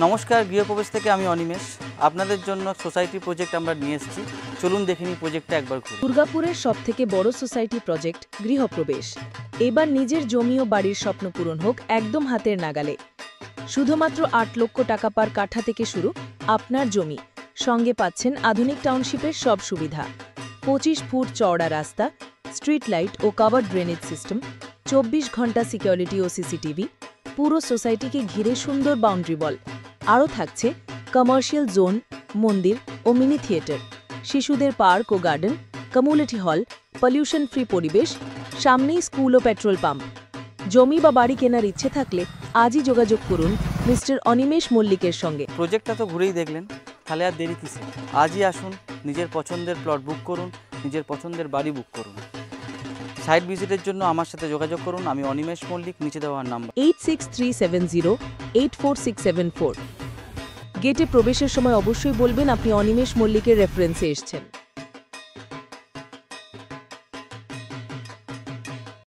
নমস্কার, গৃহপ্রবেশ থেকে আমি অনিমেষ। আপনাদের জন্য সোসাইটি প্রজেক্ট আমরা নিয়ে এসেছি। চলুন দেখে নিই প্রজেক্টটা একবার ঘুরে। দুর্গাপুরের সবথেকে বড় সোসাইটি প্রজেক্ট গৃহপ্রবেশ। এবার নিজের জমি ও বাড়ির স্বপ্ন পূরণ হোক একদম হাতের নাগালে। শুধুমাত্র ৮ লক্ষ টাকা পার কাঠা থেকে শুরু আপনার জমি। সঙ্গে পাচ্ছেন আধুনিক টাউনশিপের সব সুবিধা, ২৫ ফুট চওড়া রাস্তা, স্ট্রিট লাইট ও কাভার্ড ড্রেনেজ সিস্টেম, ২৪ ঘন্টা সিকিউরিটি ও সিসিটিভি, পুরো সোসাইটিকে ঘিরে সুন্দর বাউন্ডারি ওয়াল। আরও থাকছে কমার্শিয়াল জোন, মন্দির ও মিনি থিয়েটার, শিশুদের পার্ক ও garden, community hall, pollution free পরিবেশ, সামনেই স্কুল ও পেট্রোল পাম্প। জমি বা বাড়ি কেনার ইচ্ছে থাকলে আজই যোগাযোগ করুন মিস্টার অনিমেষ মল্লিকের সঙ্গে। প্রজেক্টটা তো ঘুরেই দেখলেন, তাহলে আর দেরি কিসে? আজই আসুন, নিজের পছন্দের প্লট বুক করুন, নিজের পছন্দের বাড়ি বুক করুন। সাইট ভিজিটের জন্য আমার সাথে যোগাযোগ করুন। আমি অনিমেষ মল্লিক, নিচে দেওয়ার নাম্বার 8637084674। গেটে প্রবেশের সময় অবশ্যই বলবেন আপনি অনিমেষ মল্লিকের রেফারেন্সে এসেছেন।